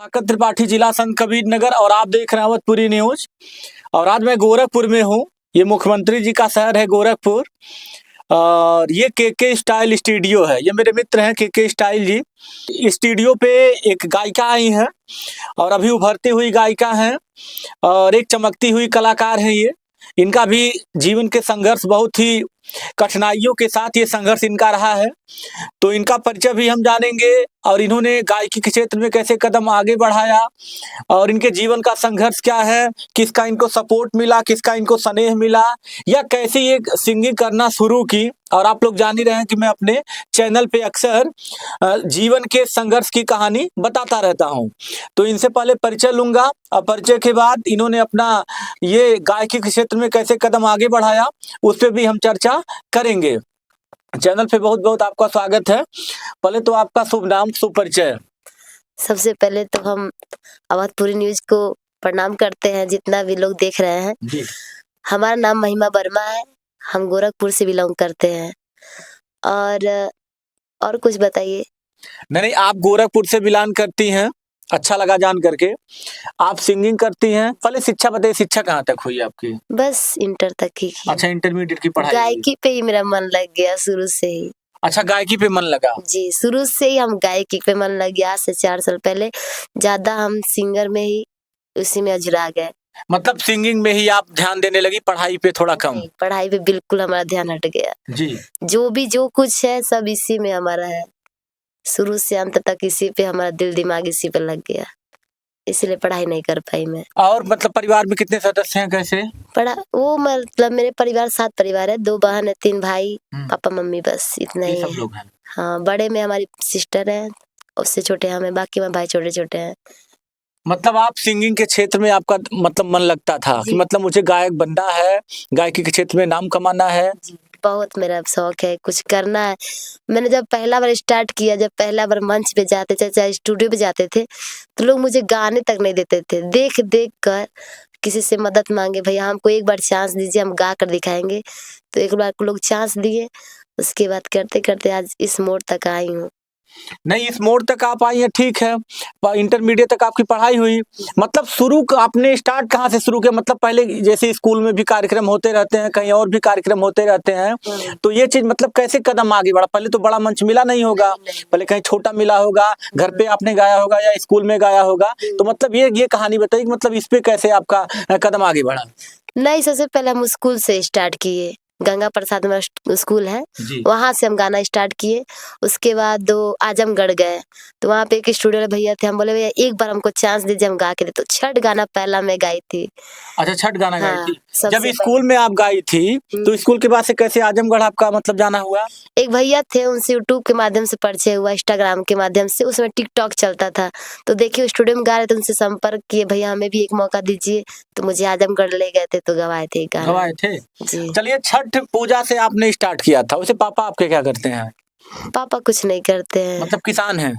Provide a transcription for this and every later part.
ताकत त्रिपाठी, जिला संत कबीर नगर और आप देख रहे हैं अवधपुरी न्यूज। और आज मैं गोरखपुर में हूँ। ये मुख्यमंत्री जी का शहर है गोरखपुर। और ये के स्टाइल स्टूडियो है। ये मेरे मित्र हैं के स्टाइल जी। स्टूडियो पे एक गायिका आई हैं और अभी उभरती हुई गायिका हैं और एक चमकती हुई कलाकार है ये। इनका भी जीवन के संघर्ष बहुत ही कठिनाइयों के साथ ये संघर्ष इनका रहा है, तो इनका परिचय भी हम जानेंगे और इन्होंने गायकी के क्षेत्र में कैसे कदम आगे बढ़ाया और इनके जीवन का संघर्ष क्या है, किसका इनको सपोर्ट मिला, किसका इनको स्नेह मिला, या कैसे ये सिंगिंग करना शुरू की। और आप लोग जान ही रहे हैं कि मैं अपने चैनल पे अक्सर जीवन के संघर्ष की कहानी बताता रहता हूं। तो इनसे पहले परिचय लूंगा और परिचय के बाद इन्होंने अपना ये गायकी के क्षेत्र में कैसे कदम आगे बढ़ाया उस पर भी हम चर्चा करेंगे। चैनल पे बहुत बहुत आपका स्वागत है। पहले तो आपका शुभ नाम, शुभ परिचय। सबसे पहले तो हम अवधपुरी न्यूज को प्रणाम करते हैं, जितना भी लोग देख रहे हैं जी। हमारा नाम महिमा वर्मा है, हम गोरखपुर से बिलोंग करते हैं। और कुछ बताइए। नहीं, आप गोरखपुर से बिलोंग करती हैं, अच्छा लगा जान करके। आप सिंगिंग करती हैं। पहले शिक्षा बताइए, शिक्षा कहाँ तक हुई आपकी? बस इंटर तक ही की। अच्छा, इंटरमीडिएट की पढ़ाई हुई। गायकी पे ही मेरा मन लग गया शुरू से ही। अच्छा, गायकी पे मन लगा? जी, शुरू से ही हम गायकी पे मन लग गया। आज से 4 साल पहले ज्यादा हम सिंगर में ही उसी में अजुरा गए। मतलब सिंगिंग में ही आप ध्यान देने लगी, पढ़ाई पे थोड़ा कम? पढ़ाई पे बिल्कुल हमारा ध्यान हट गया जी। जो कुछ है सब इसी में हमारा है, शुरू से अंत तक इसी पे हमारा दिल दिमाग इसी पे लग गया, इसलिए पढ़ाई नहीं कर पाई मैं। और मतलब परिवार में कितने सदस्य हैं, कैसे? मतलब मेरे परिवार 7 परिवार है, 2 बहन है, 3 भाई, पापा मम्मी, बस इतना ही सब है। लोग हैं। हाँ, बड़े में हमारी सिस्टर है, उससे छोटे हमें, बाकी में भाई छोटे छोटे हैं। मतलब आप सिंगिंग के क्षेत्र में आपका मतलब मन लगता था कि मतलब मुझे गायक बनना है, गायकी के क्षेत्र में नाम कमाना है? बहुत मेरा शौक है, कुछ करना है। मैंने जब पहला बार स्टार्ट किया, जब पहला बार मंच पे जाते थे, चाहे स्टूडियो पे जाते थे, तो लोग मुझे गाने तक नहीं देते थे। देख देख कर किसी से मदद मांगे, भैया हमको एक बार चांस दीजिए, हम गा कर दिखाएंगे। तो एक बार को लोग चांस दिए, उसके बाद करते करते आज इस मोड़ तक आई हूँ। नहीं, इस मोड़ तक आप आई हैं, ठीक है। इंटरमीडिएट तक आपकी पढ़ाई हुई। मतलब शुरू आपने स्टार्ट कहाँ से शुरू किया? मतलब पहले जैसे स्कूल में भी कार्यक्रम होते रहते हैं, कहीं और भी कार्यक्रम होते रहते हैं, तो ये चीज मतलब कैसे कदम आगे बढ़ा? पहले तो बड़ा मंच मिला नहीं होगा, पहले कहीं छोटा मिला होगा, घर पे आपने गाया होगा या स्कूल में गाया होगा, तो मतलब ये कहानी बताइए, मतलब इस पे कैसे आपका कदम आगे बढ़ा? नहीं, सबसे पहले हम स्कूल से स्टार्ट किए, गंगा प्रसाद में स्कूल है, वहाँ से हम गाना स्टार्ट किए। उसके बाद 2 आजमगढ़ गए, तो वहाँ पे एक स्टूडियो भैया थे, हम बोले भैया एक बार हमको चांस दीजिए, हम गा के दे। तो छठ गाना पहला मैं गाई थी। अच्छा, छठ गाना गाई थी। हाँ, जब स्कूल में आप गाई थी तो स्कूल के बाद से कैसे आजमगढ़ आपका मतलब जाना हुआ? एक भैया थे, उनसे यूट्यूब के माध्यम से परिचय हुआ, इंस्टाग्राम के माध्यम से, उसमें टिकटॉक चलता था, तो देखिए स्टूडियो में गा रहे थे, उनसे संपर्क किए, भैया हमें भी एक मौका दीजिए, तो मुझे आजमगढ़ ले गए थे, तो गवाए थे गाना। गवाए थे? जी। चलिए, छठ पूजा से आपने स्टार्ट किया था, वैसे पापा आपके क्या करते हैं? पापा कुछ नहीं करते हैं। मतलब किसान हैं?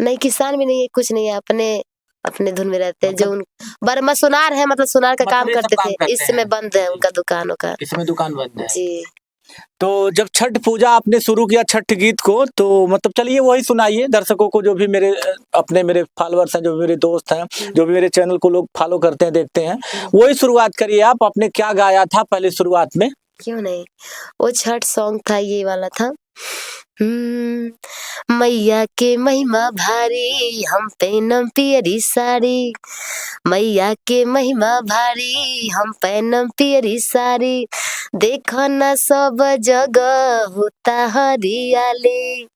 नहीं, किसान भी नहीं है, कुछ नहीं है, अपने धुन में रहते हैं। जो बर्मा सुनार है, मतलब सुनार का काम करते थे, इस समय बंद है उनका दुकान का। इस समय दुकान बंद है जी। तो जब छठ पूजा आपने शुरू किया, छठ गीत को, तो मतलब चलिए वही सुनाइए दर्शकों को, जो भी मेरे फॉलोअर्स हैं, जो भी मेरे दोस्त हैं, जो भी मेरे चैनल को लोग फॉलो करते हैं, देखते हैं, वही शुरुआत करिए आप। आपने क्या गाया था पहले शुरुआत में? क्यों नहीं, वो छठ सॉन्ग था, ये वाला था। मैया के महिमा भारी, हम पहनम पियरी साड़ी, मैया के महिमा भारी, हम पहनम पियरी साड़ी, देखो न सब जगह होता हरियाली।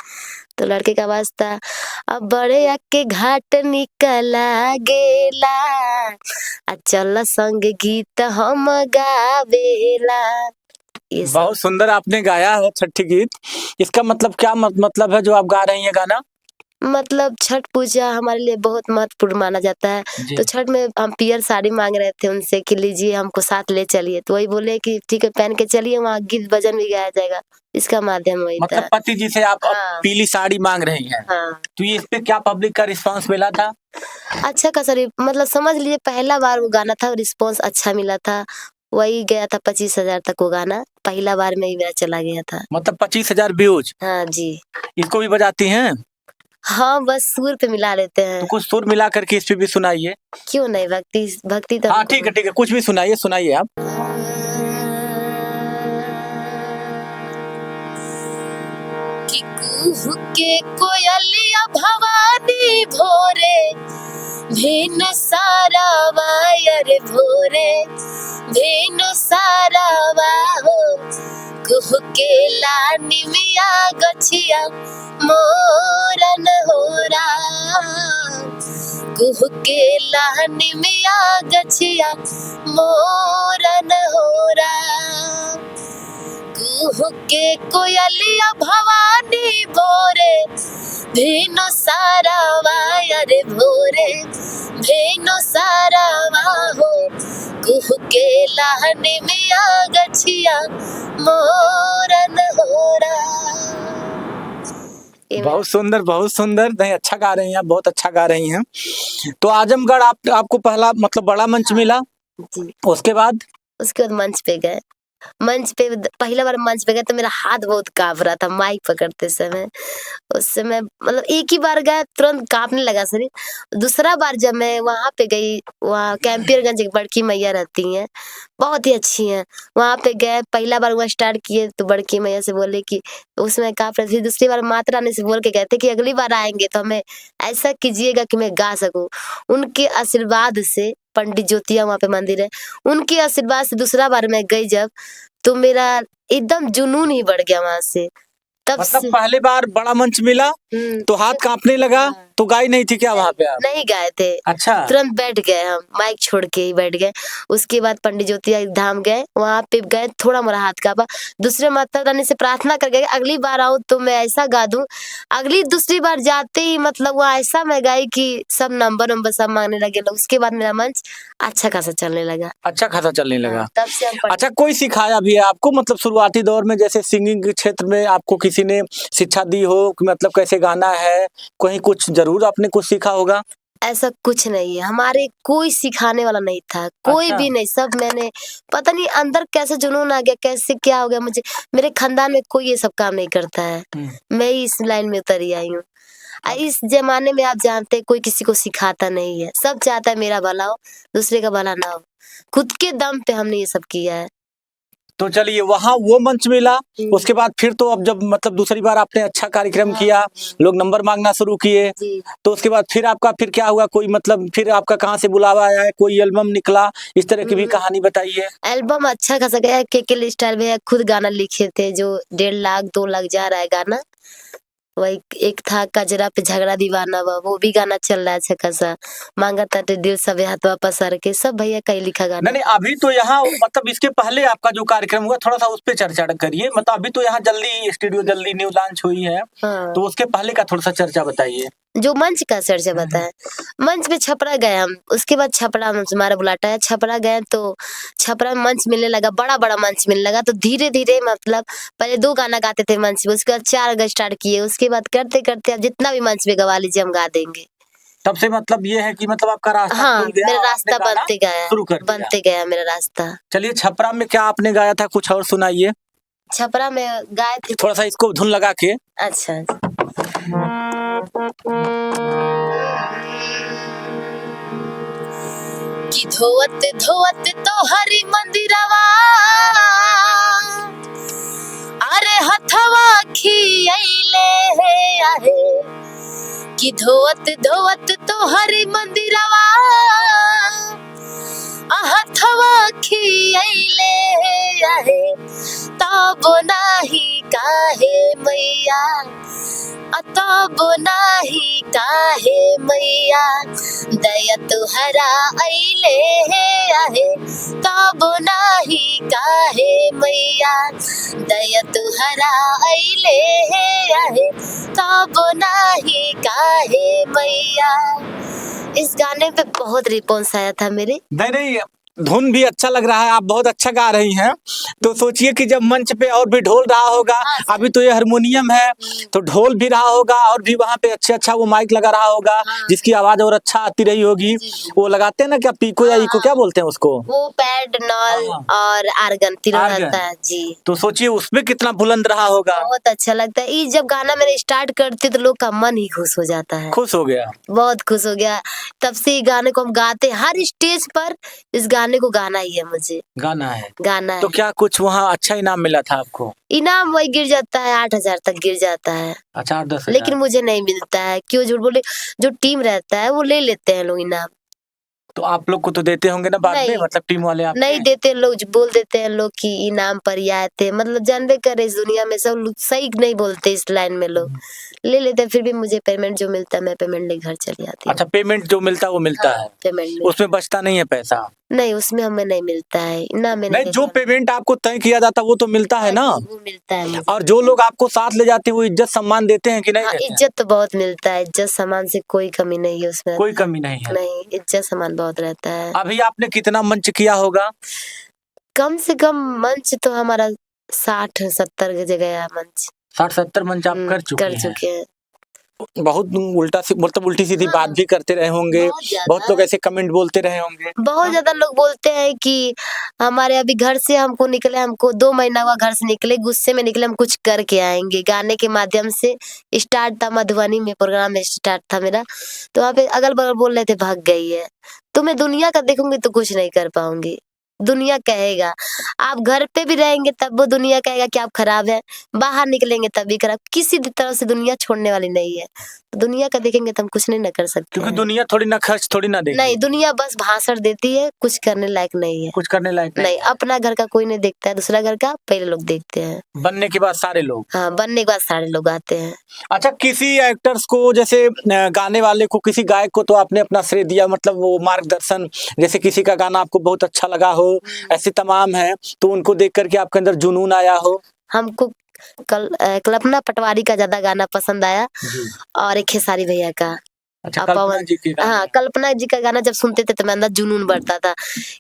तो लड़के का आवाज था, अब बड़े आके घाट निकला गेला, चल संग गीत हम गावेला। बहुत सुंदर आपने गाया है छठ गीत। इसका मतलब क्या मतलब है जो आप गा रही हैं गाना? मतलब छठ पूजा हमारे लिए बहुत महत्वपूर्ण माना जाता है, तो छठ में हम पियर साड़ी मांग रहे थे उनसे कि लीजिए हमको साथ ले चलिए, तो वही बोले कि ठीक है पहन के चलिए, वहाँ गीत भजन भी गाया जाएगा, इसका माध्यम वही था। मतलब पति जी से आप पीली साड़ी मांग रही हैं। तो ये इस पे क्या पब्लिक का रिस्पांस मिला था? अच्छा खासा, मतलब समझ लीजिए पहला बार वो गाना था, रिस्पांस अच्छा मिला था, वही गया था 25,000 तक वो गाना, पहला बार में ही मेरा चला गया था। मतलब 25,000 व्यूज? हाँ जी। इसको भी बजाती हैं? हाँ, बस सुर पे मिला लेते तो हैं। कुछ सुर मिला करके इस पे भी सुनाइए। क्यों नहीं, भक्ति भक्ति तो हाँ हमको ठीक है ठीक है, कुछ भी सुनाइए सुनाइए आप। कि कुहू के कोयलिया भवानी भोरे, भेन सारा वायर भोरे, भेन सारा हो, कुहू के लानी मिया गछिया मोरन होरा, कुहू के लानी मिया गछिया मोरन होरा, कुहू के कोयलिया भवानी भोरे, भेनो सारा वायर भोरे, भेनो सारा हो, कुहू के लाहने में आ गछिया मोरन होरा। बहुत सुंदर बहुत सुंदर, नहीं अच्छा गा रही हैं आप, बहुत अच्छा गा रही हैं। तो आजमगढ़ आपको पहला मतलब बड़ा मंच मिला, जी, उसके बाद उसके बाद मंच पे गए। मंच पे पहला बार मंच पे गए तो मेरा हाथ बहुत कांप रहा था माइक पकड़ते समय। उस समय मतलब एक ही बार गए तुरंत कांपने लगा शरीर। दूसरा बार जब मैं वहाँ पे गई, वहाँ कैंपियरगंज एक बड़की मैया रहती हैं, बहुत ही अच्छी हैं। वहाँ पे गए, पहला बार वहाँ स्टार्ट किए तो बड़की मैया से बोले कि उसमें कांप रहे थे। दूसरी बार माता रानी से बोल के गए थे कि अगली बार आएंगे तो हमें ऐसा कीजिएगा कि मैं गा सकूं। उनके आशीर्वाद से, पंडित ज्योतिया वहाँ पे मंदिर है, उनके आशीर्वाद से दूसरा बार मैं गई जब, तो मेरा एकदम जुनून ही बढ़ गया वहां से। तब मतलब से पहली बार बड़ा मंच मिला तो हाथ कांपने लगा, हाँ। तो गाई नहीं थी क्या वहाँ पे आप? नहीं गाए थे, अच्छा तुरंत बैठ गए, हम माइक छोड़ के ही बैठ गए। उसके बाद पंडित ज्योतिया धाम गए, वहाँ पे गए, थोड़ा मोरा हाथ कांपा। दूसरे माता रानी से प्रार्थना कर गए अगली बार आऊं तो मैं ऐसा गा दूं। अगली दूसरी बार जाते ही मतलब वहाँ ऐसा मैं गाई कि सब नंबर सब मांगने लगे लोग। उसके बाद मेरा मंच अच्छा खासा चलने लगा। अच्छा खासा चलने लगा। तब से हम अच्छा, कोई सिखाया भी है आपको, मतलब शुरुआती दौर में जैसे सिंगिंग के क्षेत्र में आपको किसी ने शिक्षा दी हो कि मतलब कैसे गाना है, कहीं कुछ जरूर आपने कुछ सीखा होगा? ऐसा कुछ नहीं है, हमारे कोई सिखाने वाला नहीं था, कोई अच्छा। भी नहीं। सब मैंने, पता नहीं अंदर कैसे जुनून आ गया, कैसे क्या हो गया मुझे। मेरे खानदान में कोई ये सब काम नहीं करता है, मैं ही इस लाइन में उतरी आई हूँ। इस जमाने में आप जानते हैं कोई किसी को सिखाता नहीं है, सब चाहता है मेरा भला हो, दूसरे का भला ना हो। खुद के दम पे हमने ये सब किया है। तो चलिए, वहाँ वो मंच मिला, उसके बाद फिर तो अब जब मतलब दूसरी बार आपने अच्छा कार्यक्रम किया, लोग नंबर मांगना शुरू किए, जी, तो उसके बाद फिर आपका फिर क्या हुआ? कोई मतलब फिर आपका कहाँ से बुलावा आया है, कोई एल्बम निकला, इस तरह की भी कहानी बताइए। एल्बम अच्छा खासा गया है। के स्टाइल में है, खुद गाना लिखे थे जो 1.5 लाख 2 लाख जा रहा है गाना। वही एक था कजरा पे झगड़ा दीवाना बा, वो भी गाना चल रहा है अच्छा खासा। मांगा ताटे दिल सबे हाथवा पसार के, सब भैया का ही लिखा नहीं गाना। नहीं, अभी तो यहाँ मतलब इसके पहले आपका जो कार्यक्रम हुआ थोड़ा सा उस पे चर्चा करिए। मतलब अभी तो यहाँ जल्दी स्टूडियो जल्दी न्यू लॉन्च हुई है, हाँ, तो उसके पहले का थोड़ा सा चर्चा बताइए। जो मंच का चर्चा बताए, मंच पे छपरा गए हम। उसके बाद छपरा हमारा बुलाता है, छपरा गए तो छपरा में मंच मिलने लगा, बड़ा बड़ा मंच मिलने लगा। तो धीरे धीरे मतलब पहले 2 गाना गाते थे मंच पे, उसके बाद 4 गा स्टार्ट किए। उसके बाद करते करते अब जितना भी मंच पे गवा लीजिए हम गा देंगे। तब से मतलब ये है कि मतलब आपका रास्ता हाँ, खुल गया मेरा और आपने रास्ता गाना बनते गया, शुरू कर दिया। बनते गया मेरा रास्ता। चलिए, छपरा में क्या आपने गाया था, कुछ और सुनाइए छपरा में गाए थे। थोड़ा सा, इसको धुन लगा के। अच्छा, कि धोवत धोवत तो हरि मंदिरवा, अरे हथवा खियैले हे आहे। कि धोवत धोवत तो हरि मंदिरवा, हथवा खियैले हे आहे। तब नाही काहे मैया, तब नाही काहे मैया, दया तुहरा अइले हे आहे। तब नाही काहे मैया, दया तुहरा अइले हे आहे। तब नाही काहे मैया। इस गाने पे बहुत रिस्पॉन्स आया था मेरे। नहीं नहीं, धुन भी अच्छा लग रहा है, आप बहुत अच्छा गा रही हैं। तो सोचिए कि जब मंच पे और भी ढोल रहा होगा, अभी तो ये हारमोनियम है, तो ढोल भी रहा होगा और भी वहाँ पे अच्छा वो माइक लगा रहा होगा, जिसकी आवाज और अच्छा आती रही होगी। वो लगाते हैं ना क्या, पीको या इको क्या बोलते हैं उसको? वो पैड नॉल हाँ। और आर्गन तीनों आर्गन। रहता है जी। तो सोचिए उसमें कितना बुलंद रहा होगा। बहुत अच्छा लगता है। ये जब गाना मैंने स्टार्ट करती तो लोग का मन ही खुश हो जाता है, खुश हो गया। बहुत खुश हो गया। तब से ये गाने को हम गाते हैं, हर स्टेज पर इस गाने को गाना ही है, मुझे गाना है। गाना है। तो क्या कुछ वहाँ अच्छा इनाम मिला था आपको? इनाम वही गिर जाता है, 8,000 तक गिर जाता है, अच्छा, 8-10 लेकिन हजार। मुझे नहीं मिलता है। क्यों झूठ बोले, जो टीम रहता है वो ले लेते हैं लोग इनाम। तो आप लोग को तो देते होंगे ना बाद में, नहीं, मतलब टीम वाले आपके? नहीं देते लोग, बोल देते हैं लोग कि इनाम पर ही आए थे। मतलब जानबे करे इस दुनिया में सब लोग सही नहीं बोलते, इस लाइन में लोग ले लेते हैं। फिर भी मुझे पेमेंट जो मिलता है, मैं पेमेंट लेके घर चली आती हूँ। अच्छा, पेमेंट जो मिलता है वो मिलता है, पेमेंट उसमें बचता नहीं है पैसा? नहीं, उसमें हमें नहीं मिलता है ना। मैंने नहीं, जो पेमेंट आपको तय किया जाता है वो तो मिलता है ना। वो मिलता है मुझे। और जो लोग आपको साथ ले जाते हैं वो इज्जत सम्मान देते हैं कि नहीं हाँ, देते हैं? इज्जत तो बहुत मिलता है, इज्जत सामान से कोई कमी नहीं है उसमें। कोई कमी नहीं है। नहीं, इज्जत सामान बहुत रहता है। अभी आपने कितना मंच किया होगा? कम से कम मंच तो हमारा 60-70 की जगह है मंच। 60-70 मंच आप कर चुके हैं। बहुत उल्टी सीधी हाँ, बात भी करते रहे होंगे, बहुत लोग ऐसे कमेंट बोलते रहे होंगे। बहुत ज्यादा लोग बोलते हैं कि हमारे अभी घर से हमको निकले, हमको 2 महीना हुआ घर से निकले, गुस्से में निकले, हम कुछ करके आएंगे। गाने के माध्यम से स्टार्ट था, मधुबनी में प्रोग्राम स्टार्ट था मेरा, तो वहाँ पे अगल बगल बोल रहे थे भाग गई है। तो मैं दुनिया का देखूंगी तो कुछ नहीं कर पाऊंगी, दुनिया कहेगा। आप घर पे भी रहेंगे तब वो दुनिया कहेगा कि आप खराब है, बाहर निकलेंगे तब भी खराब। किसी भी तरह से दुनिया छोड़ने वाली नहीं है। दुनिया का देखेंगे तो हम कुछ नहीं न कर सकते क्योंकि हैं। दुनिया थोड़ी ना खर्च थोड़ी ना देगी। नहीं, दुनिया बस भाषण देती है, कुछ करने लायक नहीं है। कुछ करने लायक नहीं, अपना घर का कोई नहीं देखता है, दूसरा घर का पहले लोग देखते हैं। बनने के बाद सारे लोग। हाँ, बनने के बाद सारे लोग आते हैं। अच्छा, किसी एक्टर्स को जैसे गाने वाले को, किसी गायक को तो आपने अपना श्रेय दिया, मतलब वो मार्गदर्शन, जैसे किसी का गाना आपको बहुत अच्छा लगा हो, ऐसे तमाम है, तो उनको देख करके आपके अंदर जुनून आया हो? हमको कल्पना पटवारी का ज्यादा गाना पसंद आया और एक खेसारी भैया का। अच्छा, कल्पना जी के गाने। हाँ, कल्पना जी का गाना जब सुनते थे तो मेरे अंदर जुनून बढ़ता था,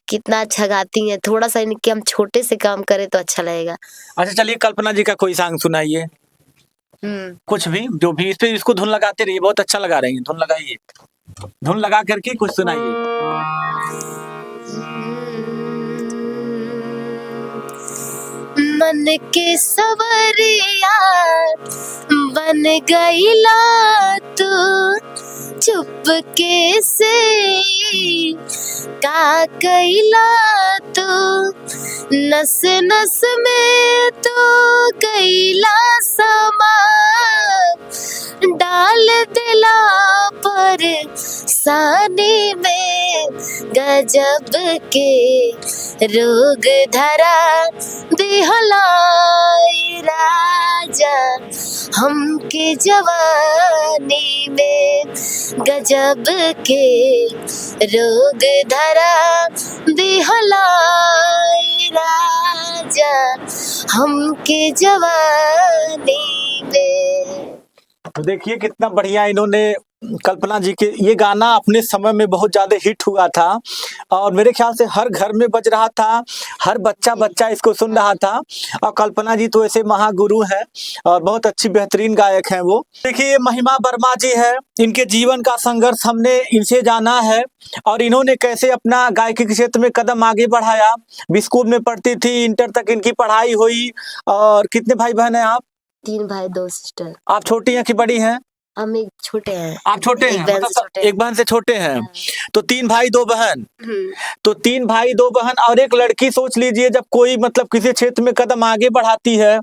कितना अच्छा गाती हैं। थोड़ा सा इनके हम छोटे से काम करें तो अच्छा लगेगा। अच्छा, चलिए कल्पना जी का कोई सॉन्ग सुनाइए, कुछ भी, जो भी। इस पे इसको धुन लगाते रहिए, बहुत अच्छा लगा रही हैं, धुन लगाइए, धुन लगा करके कुछ सुनाइए। मन के सवरिया बन गईला तू, चुपके से का कईला तू, नस नस में तो कईला समा, डाल दिला पर सानी में गजब के रोग धरा दिहलाई राजा, हमके जवानी में गजब के रोग धरा दिहलाई राजा, हमके जवानी में। तो देखिए कितना बढ़िया इन्होंने, कल्पना जी के ये गाना अपने समय में बहुत ज्यादा हिट हुआ था और मेरे ख्याल से हर घर में बज रहा था, हर बच्चा इसको सुन रहा था। और कल्पना जी तो ऐसे महागुरु हैं और बहुत अच्छी बेहतरीन गायक हैं वो। देखिए, ये महिमा वर्मा जी है, इनके जीवन का संघर्ष हमने इनसे जाना है और इन्होंने कैसे अपना गायकी के क्षेत्र में कदम आगे बढ़ाया। भी स्कूल में पढ़ती थी, इंटर तक इनकी पढ़ाई हुई। और कितने भाई बहन हैं आप? 3 भाई 2 सिस्टर। आप छोटी हैं कि बड़ी हैं? हम एक छोटे हैं। आप छोटे हैं, मतलब एक बहन से छोटे हैं। तो 3 भाई 2 बहन। तो 3 भाई 2 बहन और एक लड़की। सोच लीजिए, जब कोई मतलब किसी क्षेत्र में कदम आगे बढ़ाती है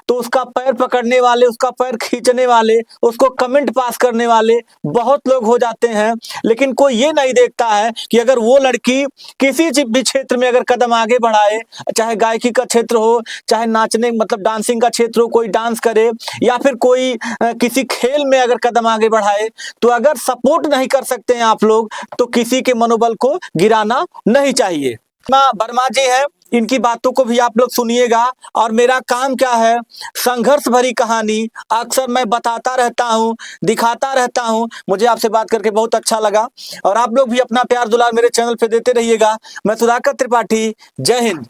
तो उसका पैर पकड़ने वाले, उसका पैर खींचने वाले, उसको कमेंट पास करने वाले बहुत लोग हो जाते हैं। लेकिन कोई ये नहीं देखता है कि अगर वो लड़की किसी भी क्षेत्र में अगर कदम आगे बढ़ाए, चाहे गायकी का क्षेत्र हो, चाहे नाचने मतलब डांसिंग का क्षेत्र हो, कोई डांस करे या फिर कोई किसी खेल में अगर कदम आगे बढ़ाए, तो अगर सपोर्ट नहीं कर सकते हैं आप लोग तो किसी के मनोबल को गिराना नहीं चाहिए। वर्मा जी है, इनकी बातों को भी आप लोग सुनिएगा। और मेरा काम क्या है, संघर्ष भरी कहानी अक्सर मैं बताता रहता हूँ, दिखाता रहता हूँ। मुझे आपसे बात करके बहुत अच्छा लगा और आप लोग भी अपना प्यार दुलार मेरे चैनल पे देते रहिएगा। मैं सुधाकर त्रिपाठी, जय हिंद।